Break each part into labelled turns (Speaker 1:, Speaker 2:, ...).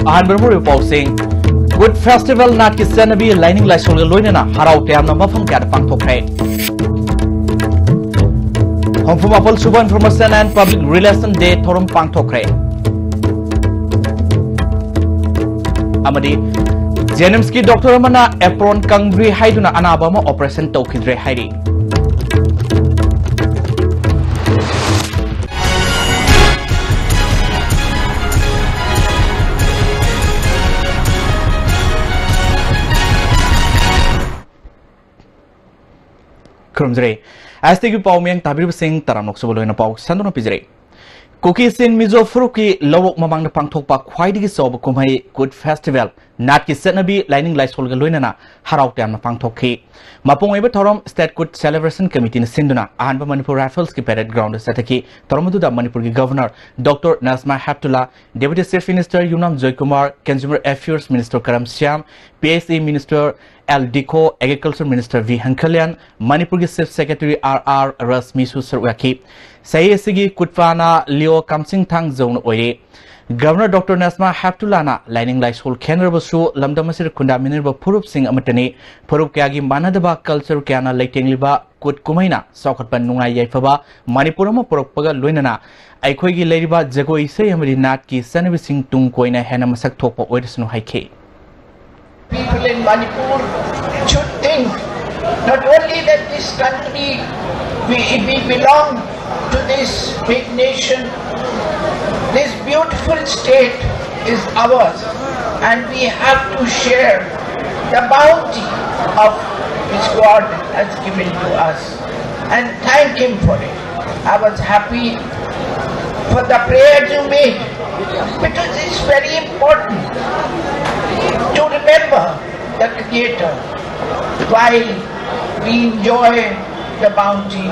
Speaker 1: Manipuri pausing Good Festival Nat ki Senabi lining like Solga Luina, Harau Tam Mafam Cat Pangtokre. Home from Apple Suba Information and Public Relation Day Torum Pangtokre. Amadi Jenimski Doctor Amana Apron Kangri Haiduna Anabama Operation Tokidre Heidi. As the Paumian Tabi Sing Taramoksobolo in a Pau, Sandona Pizre. Cookies in Mizo Fruki, Low Mamang the Pangtopa, quite sob Kumai, Good Festival, Natki Senabi, Lining Lights Holga Luina, Harautam Pangtoki. Mapung Ebatorum, State Good Celebration Committee in Sinduna, and Manipur Rifles Kipared Ground Sataki, Toromudu Manipuri Governor, Dr. Nasma Haptullah, Deputy Chief Minister Yunam Joykumar, Consumer Affairs Minister Karam Syam, PSA Minister Al Diko, Agriculture Minister V. Hankalyan, Manipur Chief Secretary R.R. Rasmisu Sarwaki, Sayesigi Kutfana Leo Kamsing Tang Zone Oye, Governor Dr. Nasma Haptulana, Lining Lights Hole Kenrabasu, Lamdamasir Kunda Minerva Purup Sing Amatani, Purup Kagi Manadaba Culture Kana Lighting Liba, Kut Kumaina, Sokatpan Nunga Yafaba, Manipurama Purupaga Luinana, Aikogi Ladiba, Jago Ise Amadi Natki, Sanavising Tung Koina Hanamasak Topo Wedisno Hike.
Speaker 2: People in Manipur should think not only that this country, we belong to this big nation, this beautiful state is ours, and we have to share the bounty of which God has given to us and thank Him for it. I was happy for the prayers you made because it's very important to remember the Creator while we enjoy the bounty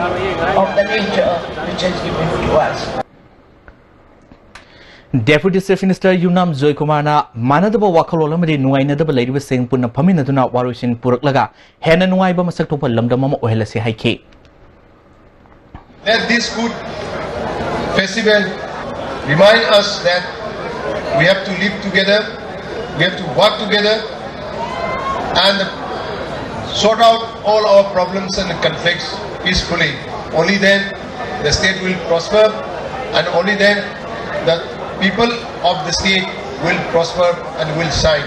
Speaker 2: of the nature which has given to us.
Speaker 1: Deputy Chief Minister Yunam Joykumana, Manadaba Wakalolamadi Nuainadaba Lady Sing Puna Paminaduna Warushin Puraklaga, Hena Nuaiba Masatopa Lamdamama Ohelasi Hike.
Speaker 3: Let this good festival remind us that we have to live together, we have to work together and sort out all our problems and conflicts peacefully. Only then the state will prosper, and only then the people of the state will prosper and will shine.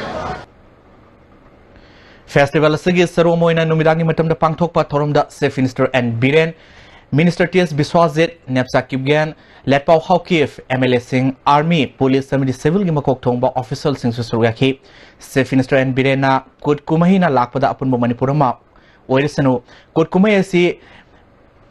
Speaker 1: Festival Sigi Saromoina Numidani Matam the Pangtokpa Torumda, Chief Minister and Biren, Minister T.S. Biswazit, Nepsakibgan, Letpau Haukif, MLA Singh, Army, Police, Civil Gimakok Tongba, Official Singh Susuriaki, Chief Minister and Birena, Kut Kumahina Lakpada upon Manipurama, Oerisano, Kut Kumayasi,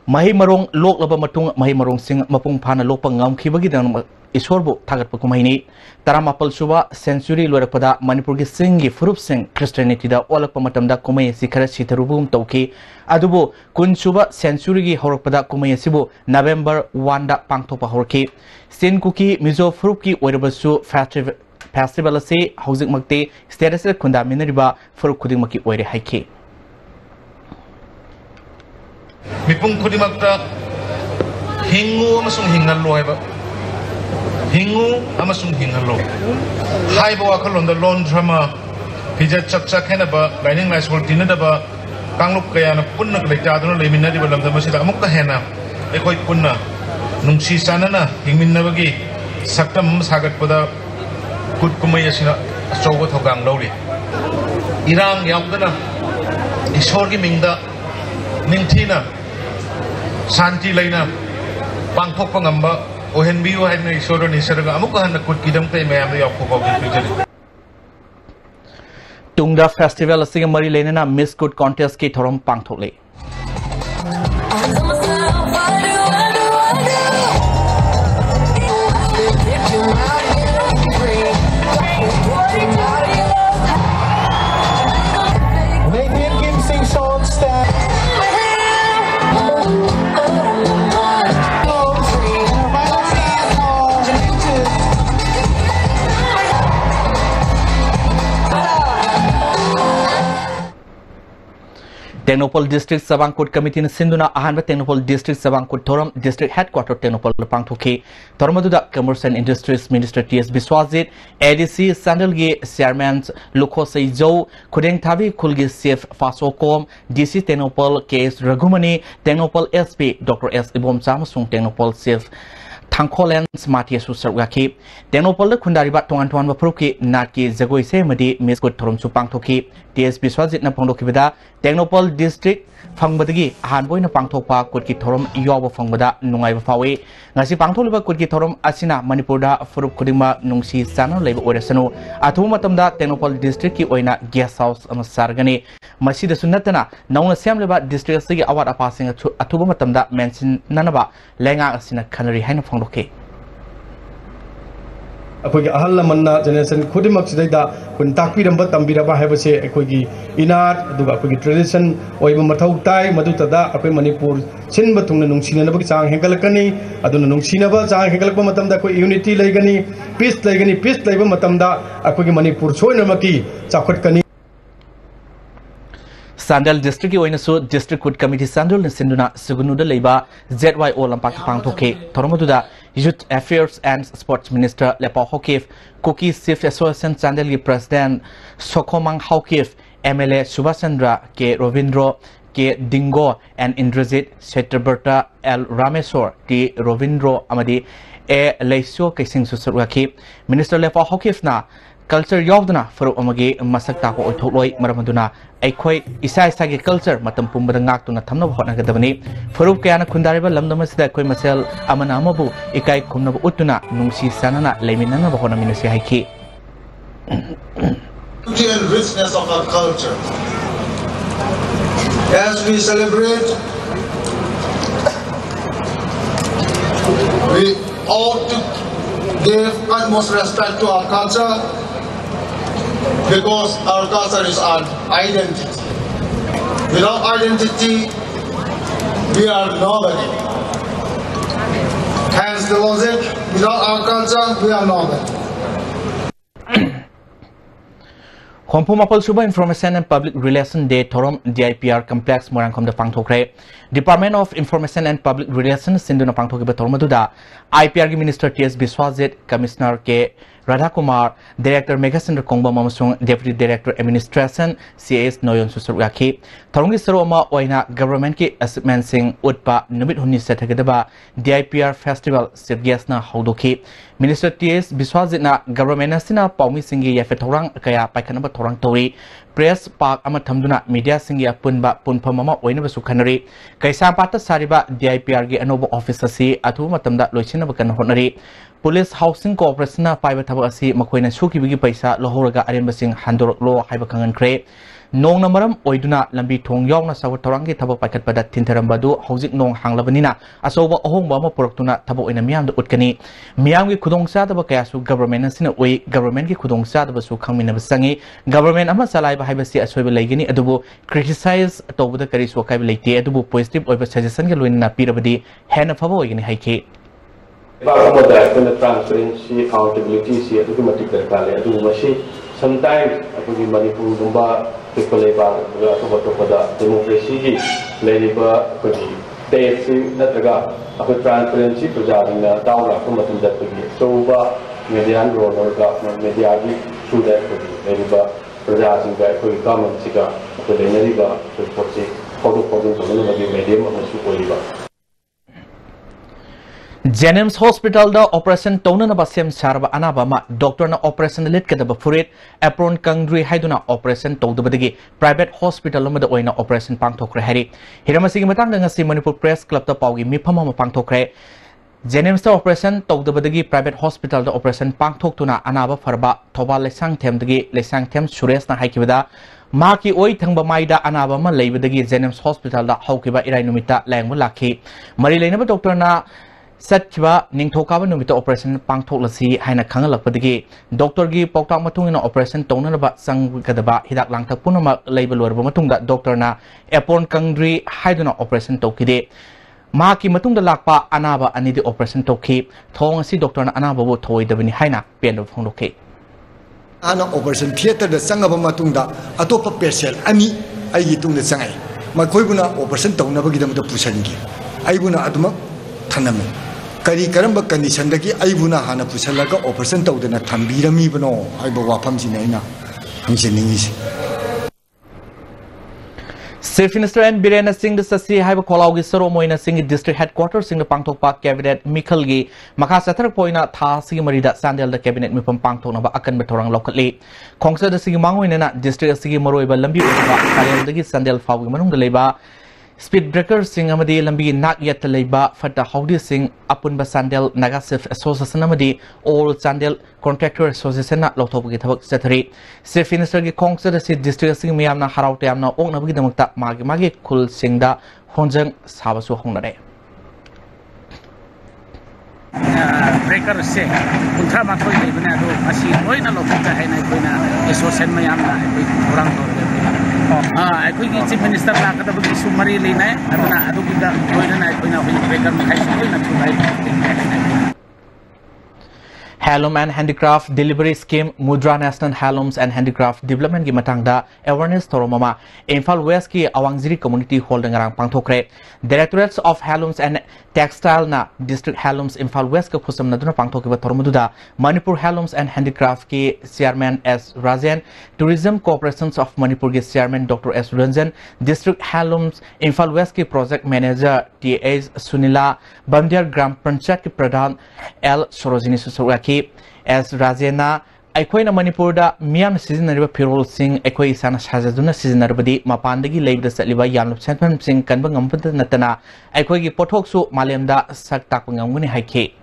Speaker 1: Mahimarong, Lok Laba Matung, Mahimarong Singh, Mapung Pana Lopangam, Kibagidan, Isorbo, Tagat Pukumahini, Taramapal Suba, Century Lorapada, Manipurgi Singi, Furup Singh, Christianity, the Olapamatamda Kumayasi Karachi Terubum Toki, Adubo, Kunsuba, Century Horopada Kumayasibu, November 1 Pangtopa Horki, Sin Kuki, Mizo Furuki, Oirabasu, Festival Say, Housing Makte, Status Kunda Mineriba, Furukudimaki Oire Hike.
Speaker 4: Mipung Kudimakta Hingu Masung Hingal Loeva. Hingu amasung hingalo. Hai bawa kalon the lon drama. Pijat chak henaba. Lining lights hold dinner daba. Kangluk kaya na punna kolekta aduna lemina di balam the masjid amuk kahena. Ekoi punna. Nungsi sana na hingmin na bagi. Saktam sagat pada kut kumaya sina asogo thogang lori. Irang yaudana. Isorgi mingda. Ningtina. Santi laina. Pangpok pangamba. Ohenbiu had no sort of Nisaraga Amuka and could kidam pay memory of Fuji.
Speaker 1: Tungda Festival Singamari Lenina Miss Good Contest Ki Torom Pangtole. Technopol District Savangkot Committee Sinduna Ahanba Technopol District Savangkot Thoram District Headquarter Technopol Pangthoki Tormaduda Commerce and Industries Minister T.S. Biswajit ADC Sandalgi Chairman Lukho Seijo Kudeng Thavi Kulgi Sif Fasokom DC Technopol K.S. Ragumani Technopol SP Dr. S. Ibom Samsung Technopol Sif Tangkolens Matias Susarwaki Technopol Kundariba Tuan Wapruki Naki Zagoi Semadi Miskut Torum Supangtoki T.S. Biswajit na Pangtokibida Technopol District Fangbadagi Hanboy na Pangtokpa Kutki Torum Yoba Fangbada Nungai Fawi Ngasi Pangtoliba Kutki Torum Asina Manipurda Furup Kudima Nungsi Sana Labor Oresano Atumatamda Technopol District ki Oina Guest House Sargani Masida Sunatana Nauna Samleba District Sigi Award Apasing Atumatamda Mention Nanaba Lenga Asina Canary Hana Fangoke
Speaker 5: अखोगी अहल लमन्ना generation खुदिमक सिदैदा कुन ताकपिरंबा तंबिरबा हैबसे अखोगी इनार अदुगा अखोगी tradition ओइबा मथौ ताइ मदुतदा अखोई मणिपुर सिनबा तुंगना नुंसिनबा चांग हेंगलकनी अदुना नुंसिनबा चांग हेंगलकबा मतमदा अखोई unity लेगनी piece लेबा मतमदा अखोगी Manipur सोइनमकी चाखटकनी
Speaker 1: Sandal District Oinasu District Court Committee Sandal Sinduna Sugunuda Leba ZYO Lampak Pangtoke Toromaduda Youth Affairs and Sports Minister Lepa Hokif Cookie Sif Association Sandal President Sokomang Hokif MLA Subhasandra K Rovindro K Dingo and Indrazit Setraberta L Ramesor T Rovindro Amadi E Leisio Kising Susarwaki Minister Lepa Hokif na culture yawduna furu amagi masak ta ko otholoi maramaduna aikhoi isa gi culture matam pumbada ngak tuna thamna hotna gadabani furu kayana khundariba lamdama sida koi masel amana amabu ikai khumna utuna nungsi sanana leiminana bahona minasi haiki
Speaker 6: beauty and richness of our culture as we celebrate we ought to give utmost respect to our culture because our culture is our identity. Without identity, we are nobody. Hence the logic, without our culture, we are nobody.
Speaker 1: Kompumapal Suba Information and Public Relations Day Torom DIPR Complex Morangkom the Pangtokre Department of Information and Public Relations Sinduna Pangtokiba Tormaduda IPR Minister T.S. Biswajit Commissioner K. Radhakumar Director Megasendra Kongba Mamasung Deputy Director Administration CS Noyon Susarwaki Torongi Saroma Oina Government Ki Assessment Sing Utpa Numit Huni Setagedaba DIPR Festival Sirgiasna Haudoki Minister T.S. Biswajit na Government Nasina Paumi Singi Yafetorang Kaya Paikanaba Torang Tori Press Park Amathamduna Media Singi Punba Punpamama Oina Sukhanari Kaisa Pata Sariba DIPR Gi Anobo Office Si Atu Matamda Lochina Bakan Honari Police Housing Corporation na Paiba Tabasi Makoina Suki Bigi Paisa Lohoraga Arimbasing Handor Lo Haibakangan Kre Nong Namaram Oiduna Lambi Tong Yong na Sawa Torangi Tabo Pakat Pada Tinterambadu Housing Nong Hanglabanina Asoba Ohong Bama Portuna Tabo in a Miam the Utkani Miam Kudong Sadaba Kayasu government and Sina Way government ki Kudong Sadabasu Kamina Basangi government Amasalai Bahibasi Aswebe Lagini Adubu criticize Tobu the Kariswa Kabilate Adubu positive over suggestion Galwina Pirabadi Hana Favo in Haiki
Speaker 7: transparency, accountability, sometimes Manipur people democracy transparency so media
Speaker 1: Jennings Hospital da operation Tonan Basem Sarba Anabama, Doctor na operation lit Kadaba Furit, Apron Kangri Haiduna operation Todabadigi, private hospital Lomada Oina operation Pangtokre Harry. Hiramasi Matanga Si Manipur Press Club the Paugi Mipama Pangtokre. Jennings operation Todabadigi private hospital da operation Pangtoktuna Anaba Farba, Toba Lesang Temdagi, Lesang Tem Sures na Haikivida. Maki Oi Tangba Maida Anabama Labadagi Jennings Hospital da Haukiba Iranumita Langulaki. Marilena Doctor na Satchiba Ningtokaba Numita operation Pangtoklasi Haina Kangalapadi Doctor Gi Pokta Matungina operation Tonaba Sang Gadaba Hidak Langta Punama label or Matunga Doctor na Epon Kangri Haiduna operation Tokide Maki Matunda Lakpa Anaba Anidi operation Toki Tong si Doctor na Anaba wo Toy Davini Haina Pen of Hondoke
Speaker 8: Ana operation theater the Sangaba Matunda Atopa Persel Ami Ayitung the Sangai मखोइबुना operation तौनबगिदमत पुसनगी आइबुना अदुमक थनमे करी करंब condition दगी आइबुना हाना पुसलगा operation तौदना थंबीरमीबनो आइबो वाफमजिनैना हंजनिंगिसी
Speaker 1: Chief Minister N. Birena Singh Sasi Haiba Kolaugi Soromoina Singh District Headquarters Singh Pangtokpa Cabinet Mikhalgi Maka Satar Poina Tha Sigi Marida Sandel the Cabinet Mipam Pangtona ba Akan Betorang locally Kongsa the Sigi Manguina District Sigi Moroiba Lambi Kalian the Sandel Fawi Manung Leba Speed Breaker Singh Amadi Lambi Nak Yet Leba Fata Howdy Singh Apun Basandel Nagasif Association Amadi All Sandel Contractor Association Lotobu Gitabak Setari Chief Minister Gi Kongsa the District Singh Miamna Harauti Amna Ognabi Damata Magi Magi Kul Singh da Honjang Sabasu Hongare
Speaker 9: Breaker se Ultra Matoi Lebana do Asi Oina Lokata Hena Koina Association Mayamna Orang I could get Chief Minister Lakata Sumari Lina, Abana Aduga, Koina, Breaker Mahai.
Speaker 1: Handloom and Handicraft Delivery Scheme Mudra National Handlooms and Handicraft Development Gi Matangda Awareness Toromama Imphal West Ki Awangziri Community Holding Arang Pangthokre Directorates of Handlooms and Textile na District Handlooms Imphal West Ka Khusam Naduna Pangthokiba Toromududa Manipur Handlooms and Handicraft Ki Chairman S. Rajan Tourism Corporations of Manipur Ki Chairman Dr. S. Ranjan District Handlooms Imphal West Ki Project Manager T.H. Sunila Bamdiar Gram Panchayat Ki Pradhan L. Sorojini Susuraki as Rajena Aikoina Manipurda Miam Seasonary Pirol Singh Ekoi Sana Shazaduna Seasonary Mapandagi Lave the Saliva Yan Sentman Singh Kanbangam Natana Aikogi Potoksu Malemda Saktapangamuni Hake.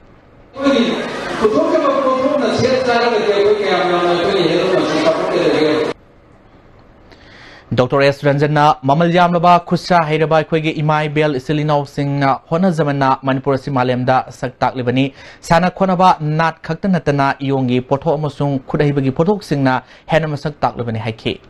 Speaker 1: Dr. S. Ranjana Mamal Yamlaba Kusha Haidaba Kwegi Imai Bel Isilino Singh Hona Zamana Manipur Simalemda Saktak Libani Sana Konaba Nat Kaktanatana Yongi Poto Mosung Kudahibagi Potok Singna Hanama Saktak Libani Hake.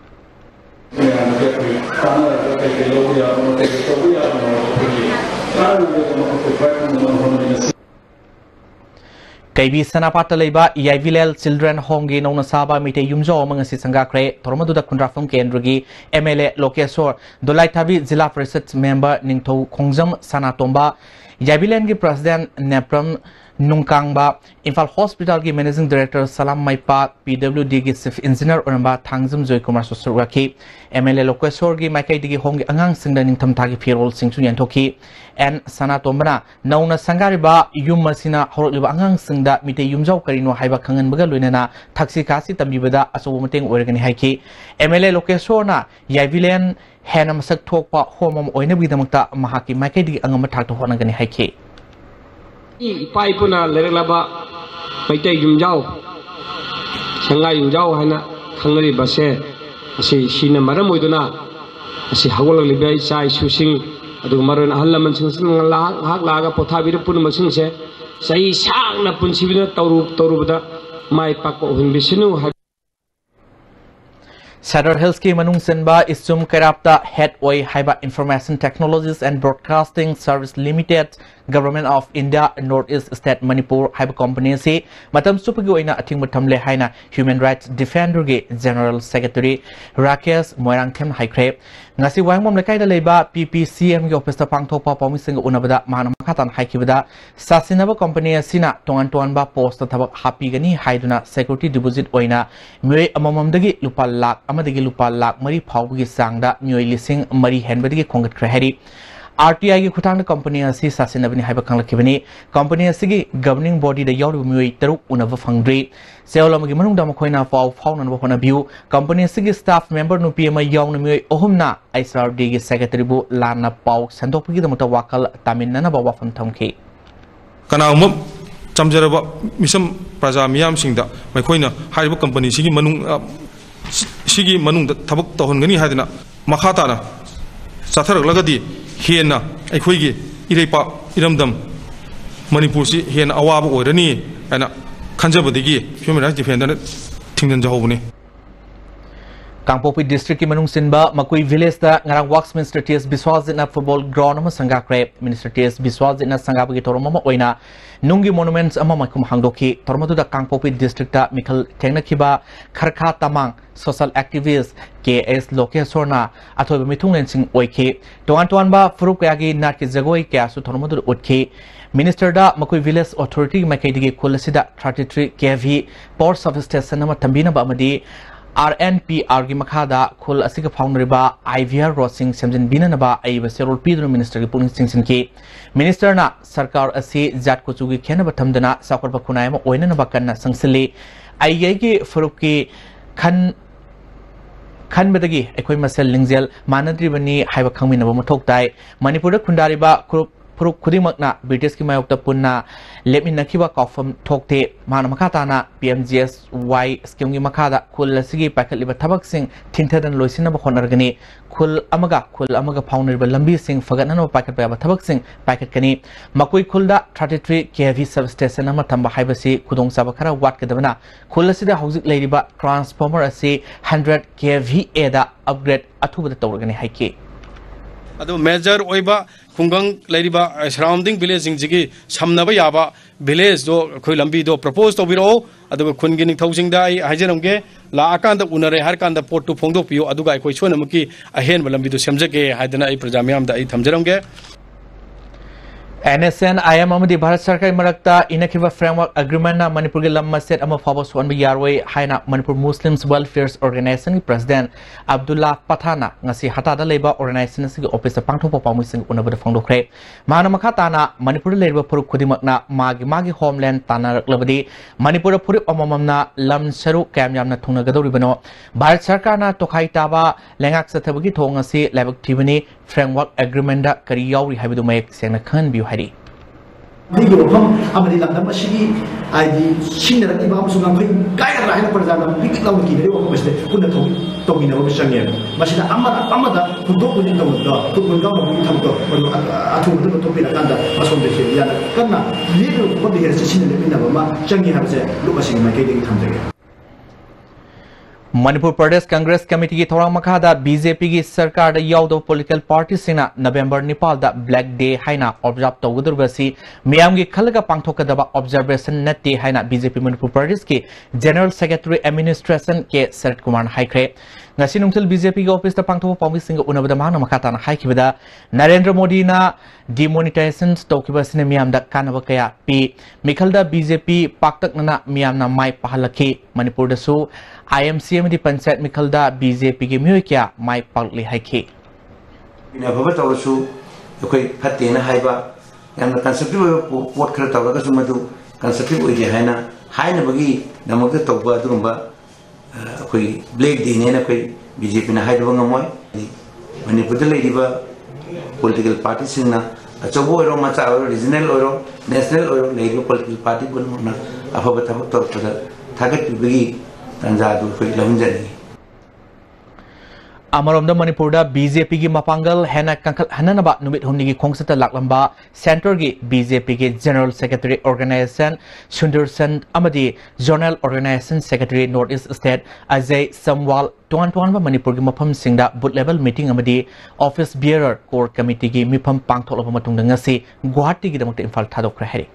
Speaker 1: KB Sanapata Leba Yavilel Children Home Gi Nona Saba Mite Yumjo Mangasi Sangakre Tormaduda Kundrafum Kendrugi MLA Lokesor Dolai Tabi Zilla President Member Ningto Kongjam Sanatomba Yavilen Gi President Nepram Nungkangba Imphal Hospital Gi Managing Director Salam Maipa PWD Gi Chief Engineer Oramba Thangzam Joy Kumar Susuraki MLA Lokesor Gi Maikai Digi Home Gi Angang Singda Ningtam Tagi Firol Singchu Yantoki and Sanatombana Nauna Sangariba Yum Masina Horliba Angang Singda Mite Yumjau Karino Haiba Kangan Bagaluna Taxi Kasi Tambibada Asomating Oregon Haki MLA Lokesorna Yavilen Hanam Saktopa Homom Oinabidamata Mahaki Makedi Angamatak to Honagani Haki.
Speaker 10: Paipuna Lerelaba Maite Yumjau Sanga Yumjau Hana Kangari Base Asi Shina Maramuduna Asi Hawala Libay Sai Susing Adu Maran Halaman Laga Potabida Punamasing Sai Sang na Punsibina Torubuda Mai Paco Himbisinu.
Speaker 1: Sadar Hills ki Manung Senba Isum Karapta Head Oi Haiba Information Technologies and Broadcasting Service Limited Government of India Northeast State Manipur Haiba Company se Matam Supagoina Ating Matamle Haina Human Rights Defender Ge General Secretary Rakesh Moirangthem Haikre Ngasi Wangmom Lekai da Leba PPCM Ge Office Pangthopa Pomising Unabada Manam Katan Haikibada Sasinaba Company Sina Tongan Tuanba Post Tabak Happy Gani Haiduna Security Deposit Oina Mue Amamdagi Lupa Lak Amadagi Lupa Lak Mari Paugi Sangda Mue Lising Mari Henbadi Kongat Kreheri RTI ki khutang company asi sasinabani haiba khanglakibani company asigi governing body da yaw mui taruk unava phangdri seolam gi manung dam khoina faw nan hona view company asigi staff member nu pma yaw na mui ohumna ISRD gi secretary bu lana paw sandopgi da mata wakal taminna ba wafam thamki
Speaker 11: kana chamjaraba misam praja miyam singda mai khoina haiba company sigi manung da thabak tohongani hadina makhata na satharak lagadi Hena Equigi Iripa Iramdam Manipursi Hen Awab or any and Kanjabadigi Human Rights Defender Tingan Jahobani
Speaker 1: Kangpopi district ki manung sinba makui village ta ngarang Wax Minister TS Biswajit na football ground ama sangakre Minister TS Biswajit na sangapagi toromama oina nungi monuments ama makum hangdoki toromatu da Kangpopi district ta Mikhal Tengna kiba Kharkha Tamang social activist KS Lokesorna athoiba mithunglen sing oike toan ba furuk yagi nat ki jagoi kya su toromatu utke Minister da makui village authority makai dige kulasida 33 kV power substation ama tambina ba amadi RNPR की मखादा खुल असिक फाउंडरिबा IVR रोसिंग सेमजन बिननबा आइबा सेरोल पीदर minister की पुनिंग सिंह की minister ना सरकार असि जात को चुगी खेनबा थमदना साकर बखुनाय म ओइननबा कन्ना संगसले आईआई की फरुक की खन बदगी एकोइ मसल लिंगजेल मानद्रिबनी हाइबा खंमिनबा मथोकताय मणिपुर खुंडारिबा फुरुक खुदिमकना ब्रिटिश की मायोक्ता पुन्ना लेमिनखिबा कॉफम ठोकते मान मखाताना PMGSY स्कीम की मखादा खुल लसिगी पाखलिबा थबक सिंह थिंथदन लोइसिनबा होनरगनी खुल अमगा फाउनरिबा लंबी सिंह फगननो पाखतबा थबक सिंह पाखतकनी मकुई खुलदा 33 KV सब स्टेशन अमा थंबा हाइबसी खुदोंग साबा खरा वाटकदबना खुल लसिदा हौजिक लेरिबा ट्रांसफॉर्मर असे 100 KVA दा अपग्रेड अथुबदा तौरगनी हाइके
Speaker 12: अदो मेजर ओइबा खुंगंग लेरिबा सराउंडिंग विलेज जिंगी समनबा याबा विलेज दो खोइ लंबी दो प्रपोज तोबिरो अदो खुनगी निथौजिंग दा आई हाइजरमगे ला आकांद उनरे हर कांद पोर्ट टू फोंगदो पियो अदुगा अखोइ सोनमकी अहेन लंबी दो सेमजगे हाइदना आई प्रजा म्याम दा आई थमजरमगे
Speaker 1: NSN IM amadi Bharat Sarkar marakta inakiba framework agreement na Manipur ge lam maset ama phaba swan bi yarway haina Manipur Muslims Welfare Organization president Abdullah Pathana ngasi hata da leba organization sig office pangthok pa pamu sing unabada phangdokre mana makha na Manipur leba phuruk khudimakna magi homeland tanarak labadi Manipur phuruk amamamna lam saru kamyam na thungna gadoribano Bharat Sarkar na tokhai taba lengak sathabagi thong asi lebak thibani framework agreement da kari yauri habidu mayek sengna khan bi hari
Speaker 13: Ligo pam amadi lam nama sigi ID sinna rati ba musuh ngambil kaya rahina perjalanan pikir lawan kini waktu mesti kuna togi nama besarnya masih amada untuk punya tahu dah untuk mereka mau tahu dah perlu atu betul betul pilih kanda masuk desi ya karena ligo pun di hari sinna lebih nama ma jangan harusnya lupa sih mereka ini tahu
Speaker 1: Manipur Pradesh Congress Committee की थोड़ा मखादा BJP की सरकार दा यावदो political party सिना November Nepal दा Black Day हाइना observe तोगुदर बसी मियाम की खल का पांगथोक दबा observation नत्ते हाइना BJP Manipur Pradesh के General Secretary Administration के Sharad Kumar हाइक्रे ngasi nungsil BJP के ऑफिस दा पांगथोक पांगी सिंग उनबदा मांगना मखाता ना हाइकिबदा नरेंद्र मोदी ना demonetization तोकिबा सिने मियाम दा कानबा कया पी मिखल दा BJP पाक्तक ना मियाम ना माइ पहलखे मणिपुर दसु IMC में पंचायत मिखल दा BJP के म्योय क्या माइ पागले हाइके
Speaker 14: बिना भव तवसु कोई फते ना हाइबा याम कंसेप्टिव पोट खर तवगा सुमदु कंसेप्टिव ओइजे हाइना हाइना बगी नमक तवबा दुगुंबा कोई ब्लैक डे ने कोई BJP ना हाइदबा ngमय मणिपुर दे लेदिबा पॉलिटिकल पार्टी सिंगना अचबो ओरो मचा ओरो रीजनल ओरो नेशनल ओरो लेगो पॉलिटिकल पार्टी बुनमना अफबा थबक तोरपदा थागत बिबगी तंजादु कोई लमजनी
Speaker 1: अमरोम मणिपुर BJP की मपांगल हेना कंखल हननबा नुमित हुमनी की खोंगसता लाकलंबा सेंटर की BJP के जनरल सेक्रेटरी ऑर्गेनाइजेशन सुंदरसन अमदी zonal organisation secretary north east state Ajay Samwal टोन मणिपुर की मफम सिंगदा बुथ लेवल मीटिंग अमदी ऑफिस बियरर कोर कमिटी की मिफम पांगथोलब मतुंग ngasi गुवाहाटी की दमक इम्फाल थादोखरे हरि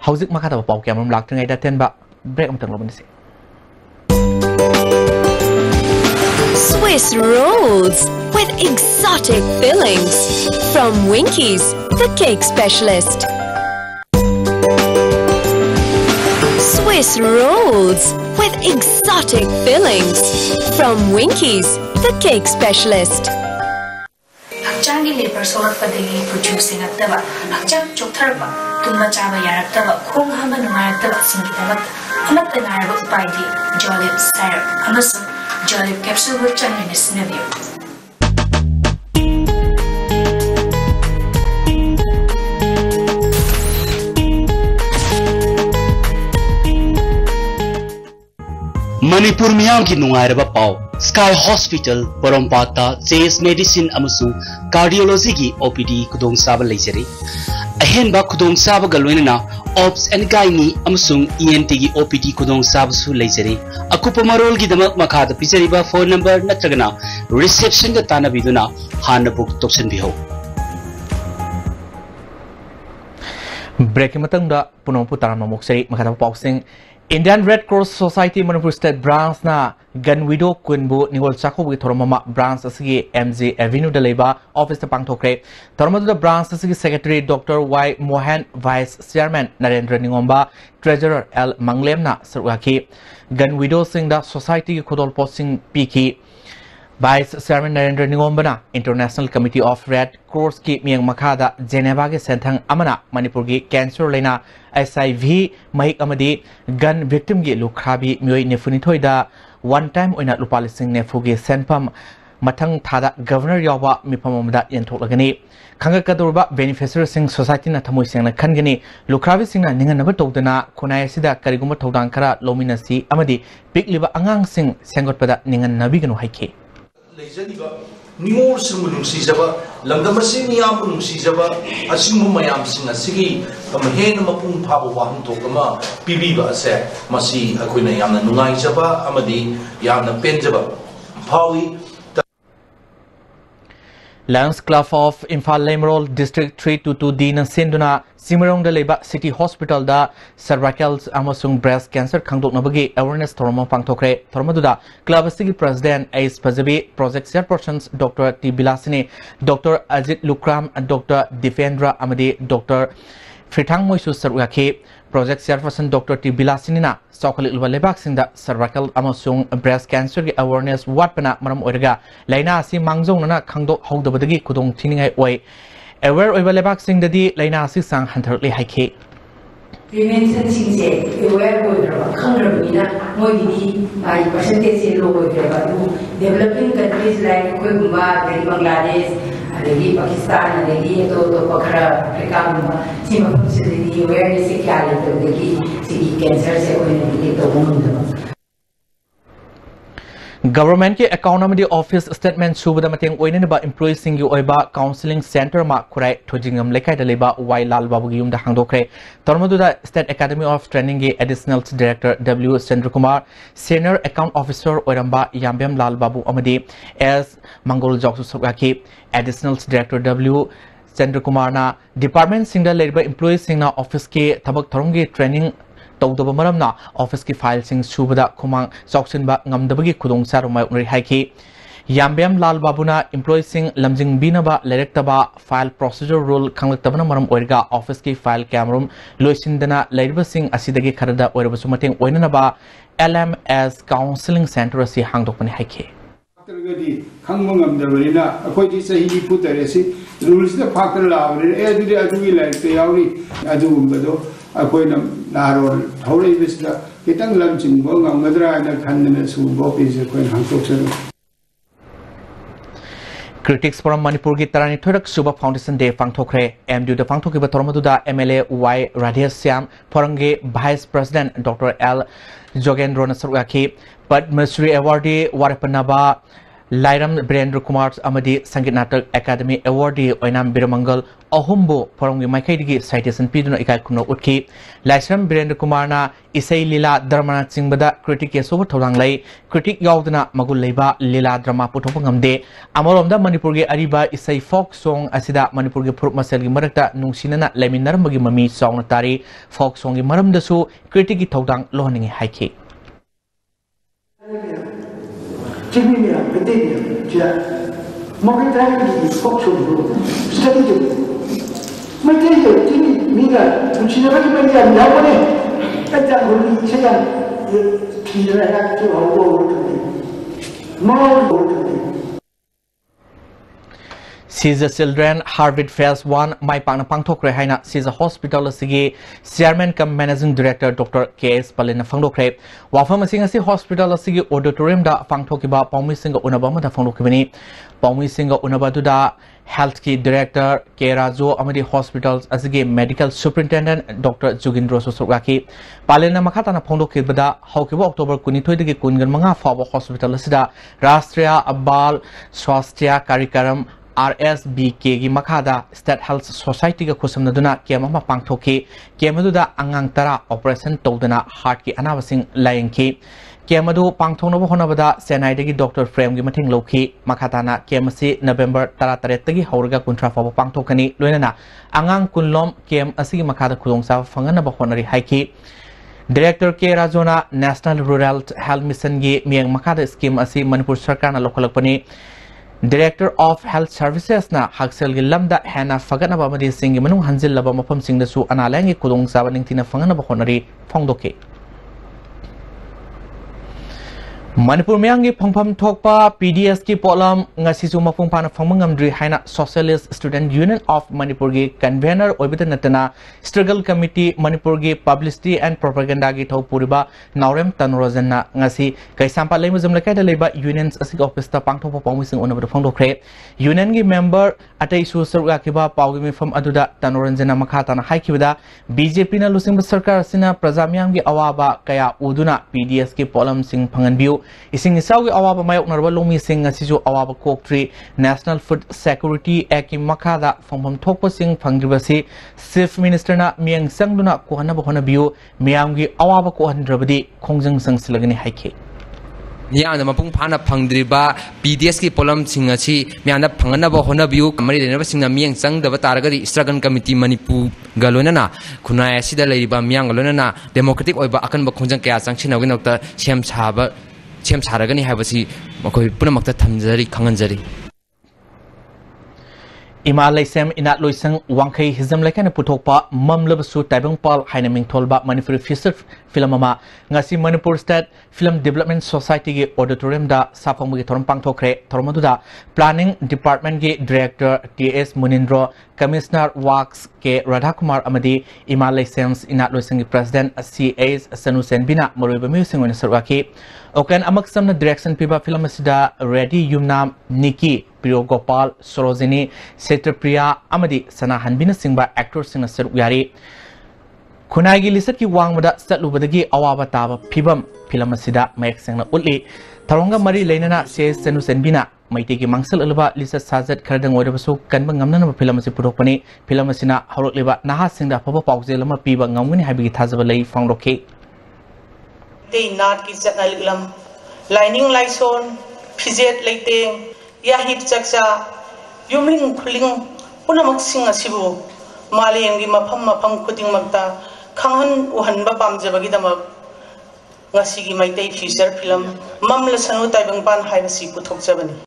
Speaker 1: हौजिक मखादा पाउ क्यामम लाक्तंगै दा तेनबा break अमतंग लबनसे
Speaker 15: Swiss rolls with exotic fillings from Winkies, the cake specialist. Swiss rolls with exotic fillings from Winkies, the cake specialist.
Speaker 16: Hakchangi labor solar padagi producing attaba hakchang choktarba tumba chaba yaraktaba khong hama numayataba singidabat amatta naraba upaidi jolly syrup amasu jolly capsule with changin scenario
Speaker 17: Manipur miyam ki nungairaba pau Sky Hospital Borompata Chase Medicine amasung Cardiology ki OPD kudong saba leijari अहेनबा खुदोंग साबगा लोइनना obs and gynae अमसुंग ENT की OPD खुदोंग साबसु लेजरी अकुप मरोल की दमक मखाद पिजरीबा फोन नंबर नत्रगना रिसेप्शन द तानाबिदुना हाना बुक तोक्सन बिहो
Speaker 1: ब्रेकिंग मतंगदा पुनोपु ताराम मोक्सरी मखादा पाउसिंग Indian Red Cross Society Manipur State Branch na Gan Widow Kunbu Ningol Chako wi Thoromama Branch asigi MG Avenue da leba office ta pangthokre Thoromadu da branch asigi secretary Dr. Y Mohan Vice Chairman Narendra Ningomba Treasurer L Manglem na sarwaki Gan Widow sing da society ki khodol posting piki Vice Chairman Narendra Ningomba International Committee of Red Cross ki miyang makada Geneva ke senthang amana Manipur ki cancer lena SIV mahik amadi gun victim gi lukhrabi myoi nefunithoi da one time oina lupali sing nefu gi senpam mathang thada governor yawa mipamamda yenthok khanga kadurba beneficiary sing society na thamoi singna khangani lukhrabi singna ninganaba tawdana khonai sida kariguma thawdang khara lominasi amadi pikliba angang sing sengotpada ningan nabiganu haike
Speaker 18: Ningol sing nungsi jaba lamdam sing yam nungsi jaba asing mayam sing asigi kamhen mapung phaba waham to kama pibi ba se masi akoina yamna nungai jaba amadi yamna pen jaba phawi
Speaker 1: Lions Club of Imphal Lemrol District 322 Dina Sinduna Simarong da leba City Hospital da cervical amasung breast cancer khangdoknabagi awareness thoroma pangthokre thormaduda club asigi president Ace Pajabi project chairpersons Dr. T Bilasini Dr. Ajit Lukram and Dr. Defendra Amadi Dr. Fritang Moisu sarwaki project chairperson Dr. T Bilasini na Sokali Lebak sing da cervical amasung breast cancer gi awareness watpana maram oiraga laina asi mangjong na khangdo howdabadagi kudong thiningai oi aware oiba lebak sing dadi laina asi sang hantarli haike
Speaker 19: prevention singse aware oidra khangrabina moidi ai percentage low oidra developing countries like Kuwait Bangladesh adagi Pakistan adagi to pakara Africa sima sidi awareness se kya le to degi sidi cancer se oina degi to gumunda
Speaker 1: Government ke account amadi office statement subada mateng oinani ba employees sing gi oiba counseling center ma khurai thojingam lekai da leba Y Lal Babu gi yumda hangdokre tormadu da State Academy of Training gi additional director W Chandra Kumar senior account officer oiramba Yambem Lal Babu amadi as Mangol Joksu Sokaki additional director W Chandra Kumar na department sing da leba employees sing na office ke thabak thorom gi training tawdaba maramna office ki file sing subada khumang choksinba ngamdabagi khudong sarumai unri haiki Yambem Lal Babuna employees sing lamjing binaba lerektaba file procedure rule khanglaktabana maram oirga office ki file camera loisindana leiriba sing asidagi kharada oirba sumateng oinanaba LMS counseling center asi hangdokpani haiki
Speaker 20: Gadi khangmang amdabarina akoi di sahi putaresi rules da factor laawre adudi adui like te yauri adu umbado akoi nam narol thawrei bisda kitang lamching bo ngamgadra na khandana su bo pise koi hangtoksaru
Speaker 1: Critics from Manipur ki tarani thorak Suba Foundation Day pangthokre MDU da pangthoki ba thormadu da MLA Y Radhesh Syam Phorange Vice President Dr. L Jogendro Nasraki Padma Shri awardee Warapanaba Lairam Birendra Kumar Amadi Sangit Natak Academy awardee Oinam Biramangal Ahumbo Phorange Maikai citation piduna ikai kumno utki Lairam Birendra Kumar na Isai Lila Dharmana Singbada critic yesoba tholang lai critic yaudana magul leiba Lila drama puthopang ngamde amoromda Manipur gi ariba Isai folk song asida Manipur gi phurup masel gi marakta nungsinana laiminarmagi mami song na tari folk song gi maramdasu critic gi thodang lohaningi haiki
Speaker 13: Kimia, Pedia, Chia, Mogataki, Foxo, Study. My dear, Timmy, Mira, which never given them nobody. But that will be Chia, Kira, to our world to me. More
Speaker 1: Caesar Children Harvard Phase 1 Mai Pangna Pangthokre Haina Caesar Hospital Sigi Chairman cum Managing Director Dr. K.S. Palina Fangdokre Wafam Singasi Hospital Sigi Auditorium da Pangthokiba Paumi Singa Unabama da Fangdokibani Paumi Singa Unabadu Health Key Director K. Rajo Amadi Hospitals Asigi Medical Superintendent Dr. Jugindro Sosogaki Palina Makatana Pangdokibada Haukiba October Kunithoidigi Kungan Manga Fawa Hospital Sida Rastriya Abal Swasthya Karikaram RSBK gi makhada State Health Society ga khusamnaduna kem ama pangthoki kemaduda angang tara operation tawdana heart ki anabasing layengki kemadu pangthonaba honabada Chennai dagi Dr. Frame gi mathing lokhi makhatana kemasi November 13 tagi hauraga kuntra faba pangthokani loinana angang kunlom kem asigi makhada khudongsa fanganaba honari haiki Director K. Rajona National Rural Health Mission gi miang makhada scheme asi Manipur Sarkar na lokalakpani Director of Health Services na Haksel gi lamda hena fagana ba madi singi manung hanjil laba mafam singda su analangi kudong saba ningtina fangana ba honari phongdoke Manipur miyangi phongpham thokpa PDS ki polam ngasi su mafung pana phangmangamdri haina Socialist Student Union of Manipur gi convener oibita natana Struggle Committee Manipur gi Publicity and Propaganda gi thau puriba Naurem Tanrojan na ngasi kaisampa leimuzam lakai da leiba unions asig office ta pangthokpa pawmising onabda phongdokre union gi member atai su sarga kiba pawgi mifam aduda Tanrojan makha tana haikibada BJP na lusing sarkar sina praja miyam gi awaba kaya uduna PDS ki polam sing phanganbiu ising isawgi awaba mayok narba lomi sing asisu awaba koktri National Food Security Act ki makada phongpham thokpa sing phangribasi Chief Minister na miyang sangduna kohana bahona biu miyamgi awaba kohandrabadi khongjang sangsilagani haike
Speaker 21: Miana mapung phana phangdriba PDS ki polam singasi miana phangana ba hona biu mari denaba singna miyang sang daba taragari Struggle Committee Manipur galonana khunai asida leiba miyang galonana democratic oiba akan ba khongjang kya sangchinawgi nokta sem saragani habasi makoi punamakta thamjari khanganjari
Speaker 1: Imalai Sam inat loisang wangkai hizam laikana puthokpa mamlabasu taibangpal haina mingtholba Manipur feature film ama ngasi Manipur State Film Development Society gi auditorium da safanggi thorom pangthokre thoromaduda Planning Department gi Director TS Munindro Commissioner Works ke Radha Kumar amadi Imalai Sam's inat loisang gi President CAS Sanusen bina maroiba musing on sarwaki okan amak samna direction piba film asida Ready Yumnam Nikki Priyo Gopal Sorojini Setrapriya amadi Sanahan bina singba actor singna saruyari Khunagi lisat ki wangmada satlubadagi awaba taba phibam film asida mayak singna ulli taronga mari leinana CAS Sanusen bina maitegi mangsal alba lisat sajat khardang oidabasu kanba ngamnana film asi pudokpani film asina horokleba naha singda phaba pawjelama piba ngamgani habigi thajaba lei fangrokhe
Speaker 22: They not ki chakna liglam lining laison phijet leiteng ya hit chaksa yumling khuling punamak sing asibu maleng gi mafam khuding magta khanghan uhanba pamjabagi damak ngasi gi maitai feature film mamla sanu taibangpan haibasi puthokjabani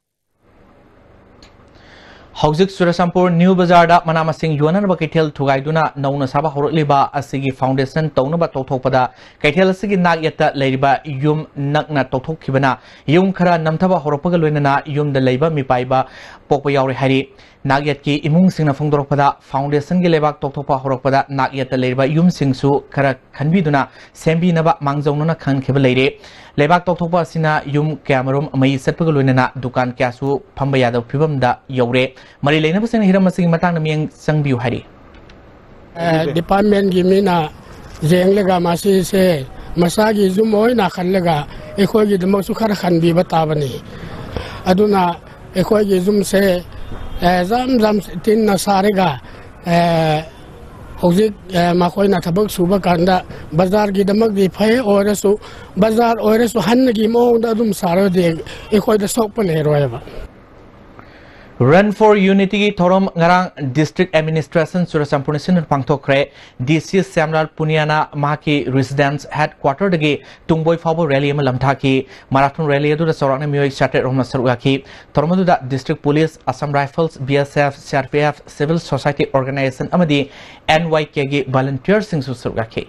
Speaker 1: Hauzik Surasampur New Bazaar da manamasing yuanan ba kaithel thugaiduna nauna saba horliba asigi foundation tawna ba tawthokpada kaithel asigi nagyata leiriba yum nakna tawthokhibana yum khara namthaba horopaga loinana yum da leiba mipaiba pokpa yauri hari nagyat ki imung singna phongdorpada foundation gi lebak tawthokpa horokpada nagyata leiriba yum singsu khara khanbiduna sembi naba mangjongnona khankheba leire lebak tawthokpa sina yum kamarum mai satpaga loinana dukan kyasu phamba yadaw phibamda yaure mari leina basing hiram masing matang na miyang sangbiu hari
Speaker 23: department gi mina jenglega masi se masagi zumoi na khanlega ekhoi gi damo su khara khanbi batabani aduna ekhoi gi zum se zam tin na sarega hojik makhoi na thabak suba kanda bazar gi damak di phai orasu bazar orasu han gi mo da dum saro de ekhoi da sok pa le roeba
Speaker 1: Run for Unity Thorom Ngarang District Administration Surasampur Sinur Pangthokre DC Samral Puniana Maki Residence Headquarter dagi Tungboy Fabo Rally Lamthaki Marathon Rally adu Sorana Mioy Charter Romna Sarugaki Thormadu District Police Assam Rifles BSF CRPF Civil Society Organization amadi NYK volunteers sing Surugaki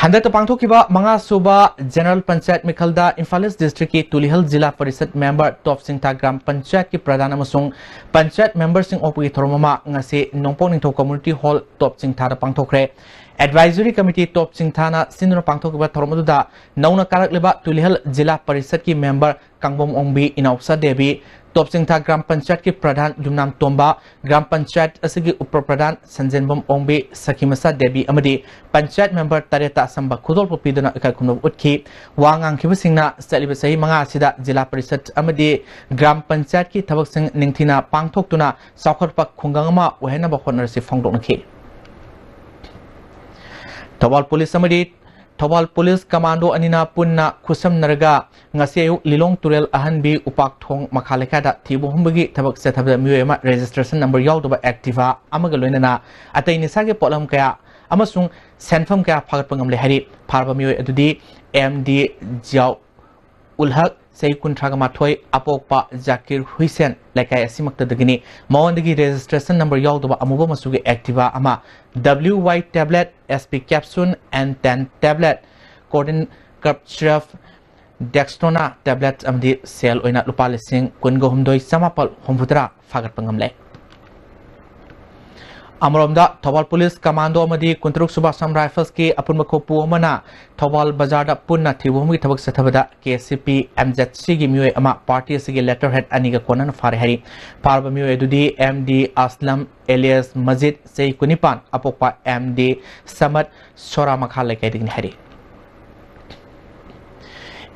Speaker 1: Handat pangthokiba manga suba General Panchayat Mikhalda Imphal East District ki Tulihal Jila Parishad member Top Singta Gram Panchayat ki Pradhan amasung Panchayat member sing opui thormama ngasi Nongpong Ningtho Community Hall Top Singta da pangthokre Advisory Committee Top Singta na sinro pangthokiba thormadu da nauna karak leba Tulihal Jila Parishad ki member Kangbom Ongbi Inaupsa Devi Topsingtha Gram Panchayat ki Pradhan Yumnam Tomba, Gram Panchayat asigi Upra Pradhan Sanjenbam Ongbe Sakimasa Devi amadi Panchayat member Tareta Samba Kudol Pupidana Ikakunov Utki, Wangang Kibasingna Salibasai Manga Sida Jila Parisat amadi Gram Panchayat ki Tabaksing Ningtina Pangtoktuna Saukharpa Kungangama Wahena Bakhonar si Fongdonaki. Thawal Police amadi Thawal Police Commando Anina Punna Kusam Naraga Ngaseyu Lilong Turel Ahanbi Upak Thong Makhalekada Thibu Humbagi Tabak Setabda Muema registration number Yauduba Activa Amagaloinana Atay Nisage Polam Kaya Amasung Senfam Kaya Pagat Pangam Lehari Parba Mue Edudi MD Jiao Ulhak Say Kuntragamatoi Apokpa Zakir Huisen Lakai Asimakta Dagini Mawandagi registration number Yauduba Amuba Masugi Activa Ama WY tablet, SP capsule and 10 tablet. Cordon Cup Sheriff Dextrona tablet amdi sale oina lupa lising kungo humdoi samapal humputra fagat pangamle. Amromda Thawal Police Commando amadi Kuntruk Subasam Rifles ki apun makopu amana Thawal Bazarda punna thibumi thabak sathabada KCP MZC gi mue ama party sigi letterhead aniga konan farehari parba mue edudi MD Aslam alias Majid Sei Kunipan apokpa MD Samad Sora Makhale kaiding hari.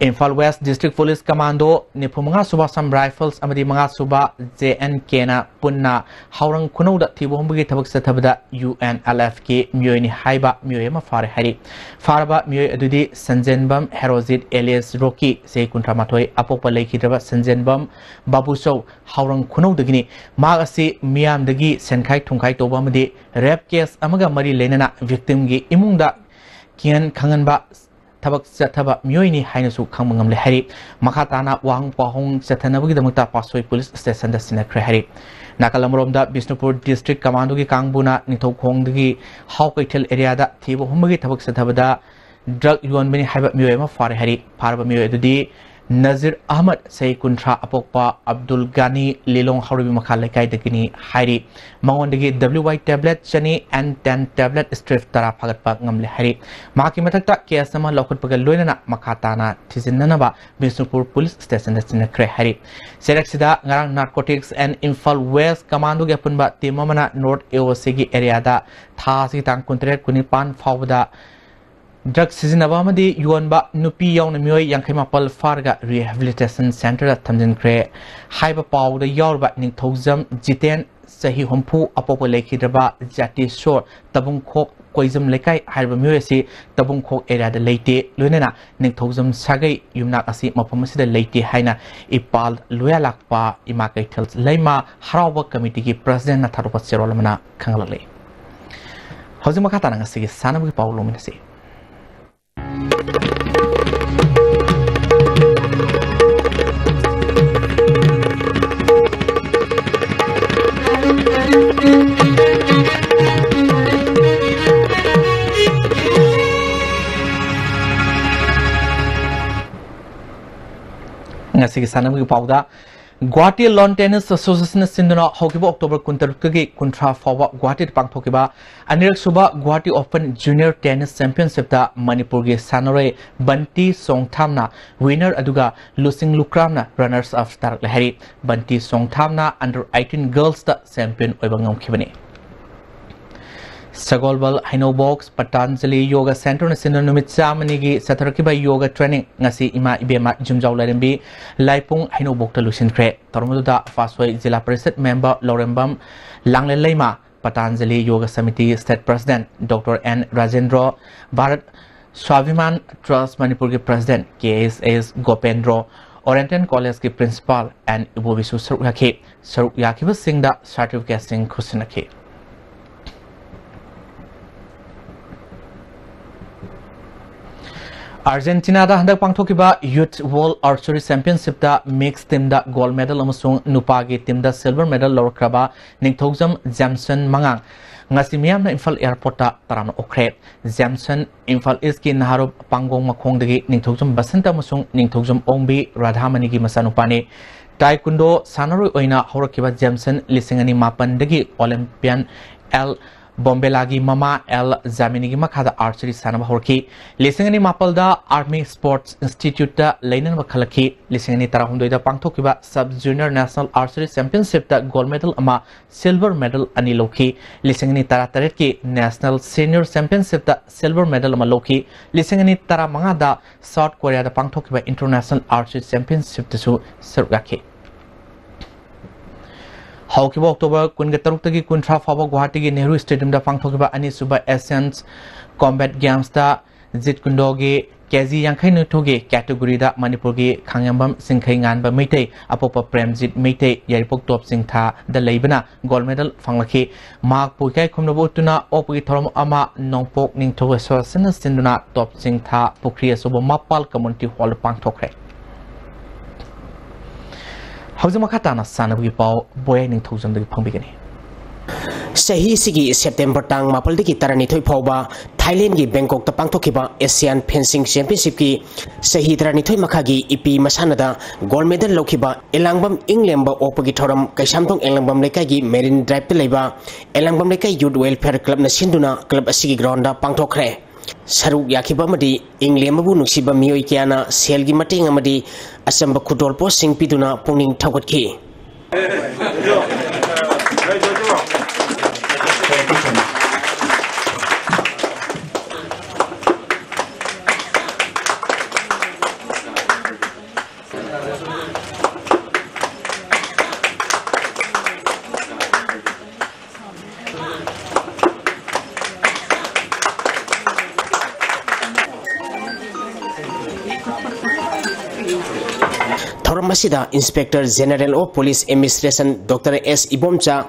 Speaker 1: Imphal West District Police Commando Nipumanga Subasam Rifles amadi mga suba JNK na punna haurang kunoda tibombugi tabak sa tabada UNLF ki myoy ni haiba myoy ma fare hari farba myoy adudi Sanjenbam Herozid alias Rocky se kuntramatoi apokpa leki draba Sanjenbam Babuso haurang kunoda gini magasi miyam dagi senkai thungkai toba amadi rape case amaga mari lenana victim gi imungda kian khanganba Tabak Sataba Myoini Hainasu Kamangam Lehari, Makatana Wang Pahong Satanabagi Damata Pasoi Police Station the Sinakre Nakalamromda Bisnupur District Commando Gi Kangbuna Nito Kongdagi Hawkaitel area da Tibo Humagi Tabak Satabada Drug Yuan Mini Haba Myoema Farehari, Parba Myo Edudi Nazir Ahmad Say Kuntra Apokpa Abdul Ghani Lilong Haribi Makhalekai Dagini Hari Mawandagi WY tablet Chani and 10 tablet strip Tara Pagatpa Ngamle Hari Maki Matakta Kiasama Lokut Pagaloina Makatana Tizinanaba Bisnupur Police Station Kre Hari Seraxida Ngarang Narcotics and Imphal West Commando Gapunba Timamana North Eosigi area da Thasi Tang Kuntret Kunipan Fawda Drug Sizinaba Madi Yuanba Nupi Yawn Mui Yankimapal Farga Rehabilitation Center at Tamjin Kre Hyper Pow the Yorba Nintozam Jiten Sahi Humpu Apopo Leki Draba Jati Shore Tabung Kok Koizum Lekai Hyper Muesi Tabung Kok area the late Lunena Nintozam Sagai Yumnak Asi Mapamasi the late Haina Ipal Lualakpa Imake tells Lema Harawa Committee President Natarupa Serolamana Kangalale Hozimakatana Sig Sanabi Paulo Minasi. Ngasih sana mungkin pauda Guwahati Lawn Tennis Association Sinduna Hokiba October Kuntarukagi Kuntra Fawa Guwahati Pangthokiba Anirak Suba Guwahati Open Junior Tennis Championship da Manipur gi Sanore Banti Songthamna winner aduga Lusing Lukramna runners up tarak lahari Banti Songthamna under 18 girls da champion oibangam khibani Sagolbal Hino Box Patanjali Yoga Center na sinunumit sa manigi sa Tarakiba Yoga Training ngasi ima ibema jumjaw larimbi Laipung Hino Box Talusin Kre Tormuda Fasway Zilla President Member Lorembam Langle Lema Patanjali Yoga Committee State President Dr. N. Rajendra Bharat Swaviman Trust Manipur ki President KSS Gopendra Oriental College ki Principal and Ibobisu Saruk Yaki Singh da certification Kusinaki Argentina da handak pangthokiba Youth World Archery Championship da mixed team da gold medal amasung nupagi team da silver medal lorkraba ningthojam Jamson Mangang ngasi miyamna Imphal Airport da tarana okre Jamson Imphal East ki naharob pangong makhongdagi ningthojam Basanta amasung ningthojam Ongbi Radhamani gi masanupani Taekwondo sanaroi oina horakiba Jamson lisingani mapan dagi Olympian L Bombelagi Mama El Zaminigi Makada Archery Sanaba Horki, Lisingani Mapalda Army Sports Institute da Lainan Wakalaki, Lisingani Tarahundo da Pangtokiba Sub Junior National Archery Championship da gold medal ama silver medal Aniloki, Lisingani Taratareki National Senior Championship da silver medal ama Loki, Lisingani Taramangada South Korea da Pangtokiba International Archery Championship da su Sergaki. Haukiba October Kungatarutagi Kuntra Faba Guwahati Nehru Stadium da Pangthokiba Ani Suba Essence Combat Games da Jit Kundogi Kezi Yankai Nutogi category da Manipuri Kangyambam Singkai Nganba Meitei Apopa Premjit Meitei Yaripok Top Singtha da Leibana gold medal Fanglaki Mark Pukai Kumnabutuna Opgi Thorom Ama Nongpok Ningtho Sina Sinduna Top Singtha Pukriya Suba Mapal Community Hall Pangthokre How's Makatana son of Gipao, boy, and thousand the Pumpigani?
Speaker 2: Sahi Sigi September Tang Mapal de Gitarani Poba, Thailand gi Bangkok the Pangtokiba, Asian Fencing Championship ki, Sahi Tranitoi Makagi, Ipi Masanada, gold medal Lokiba, Elangbam Englemba Opogitorum, Kaishamtong Elambam Lekagi, Marine Drive Peleba, Elambam Leka Youth Welfare Club Nasinduna, Club Asigi Gronda, Pangtokre. Saruk Yakiba Madi, Inglemabu Nuxiba Mioikiana, Selgi Mating Amadi, Asamba Kudol Posting Piduna, Punging Tawatki. Masida Inspector General of Police Administration Dr. S. Ibomcha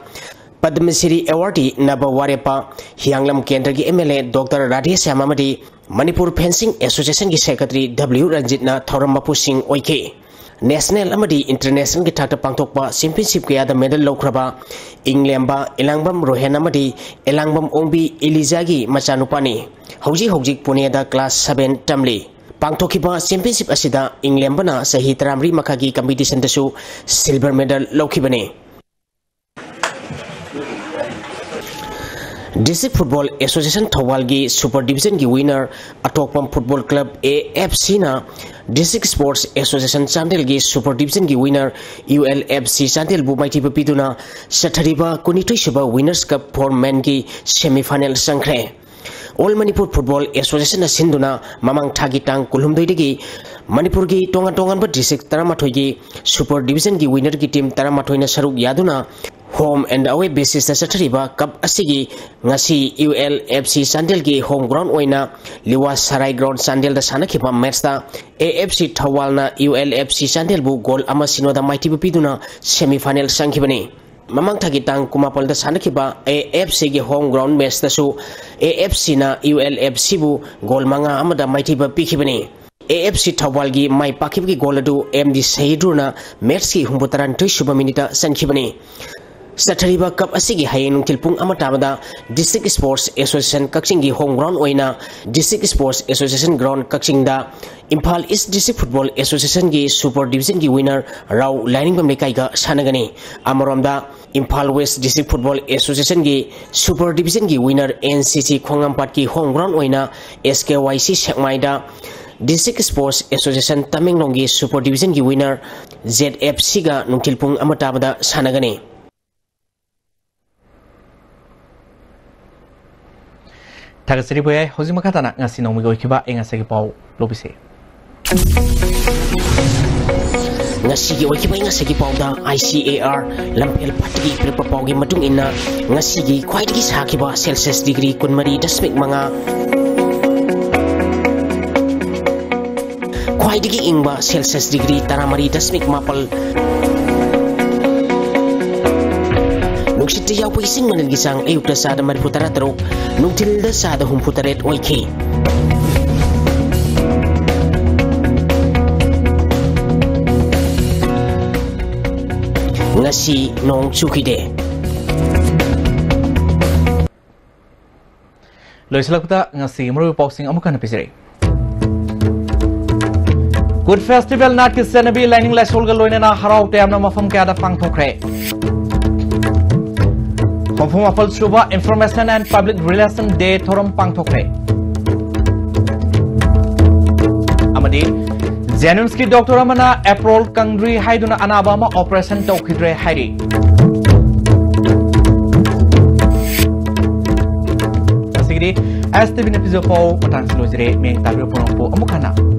Speaker 2: Padma Shri Awardee Naba Warepa Hyanglam Kendragi MLA Dr. Radhesh Yamamadi Manipur Fencing Association ki Secretary W. Ranjitna Thoramapu Singh Oike National Amadi International ki Thakta Pangthokpa Championship kaya da medal lokraba Inglamba Elangbam Rohen Amadi Elangbam Ombi Elizagi Machanupani Hojik Pune da class 7 Tamli Pangtokiba Championship asida Inglembana sahi taramri makagi competition dasu silver medal lokibane. District Football Association Thawalgi Super Division ki winner Atokpam Football Club AFC na District Sports Association Chandel ki Super Division ki winner ULFC Chandel Bumaiti Piduna Sathariba Kunitoi Suba Winners Cup for Men ki semi-final sangkre. All Manipur Football Association Sinduna Mamang Thagitang Kulumdoidigi Manipur ki tongan ba district Taramathoigi Super Division ki winner ki team Taramathoina Saruk Yaduna home and away basis Sathariba Cup asigi ngasi ULFC Sandel ki home ground oina Liwa Sarai ground Sandel da sanakipa match da AFC Thawalna ULFC Sandel bu goal ama sinoda maiti piduna semi final sangkibani Mamang Thagitang Kumapol da Sanakiba AFC ki home ground match da su AFC na ULFC bu goal manga amada maiti ba pikibani AFC Thawalgi mai pakib ki goal adu MD Sahidruna match ki humbutaran 2 minute sankibani Sathariba Cup asigi hayen tilpung amatamada District Sports Association Kakching ki home ground oina District Sports Association ground Kakching da Impal East District Football Association ki Super Division ki winner Rao Lining Bamlekai ga sanagani Amaramda Impal West District Football Association ki Super Division ki winner NCC Khongampat ki home ground oina SKYC Sekmaida District Sports Association Tamenglong ki Super Division ki winner ZFC ga nungtilpung amatamada sanagani
Speaker 1: Tagasiri boy, hozi makatana ngasi nomi go kiba ngasi pau lobise.
Speaker 2: Ngasi gi okiba ngasi pau da ICAR lampel patgi prepa pau gi matung ina ngasi gi khwai gi sakiba Celsius degree kunmari dasmik manga khwai gi ingba Celsius degree taramari dasmik mapal Nuksiti yaw po ising managisang ayuk da sada mariputara tarok nungtil da sada humputaret oike. Ngasi nong chukide.
Speaker 1: Loisalakta ngasi maru boxing amukan episode. Good festival nat ki senabi lining la solga loina na harau te amna mafam ke ada pang thokre. Hongfung Apal Suba Information and Public Relation Day Thorum Pangthokre. Amadi Janumski Doctor Amana April Kangri Haiduna Anabama Operation Tokidre Haidi. As the episode for Otan Slozre, me Tabio Ponopo Amukana.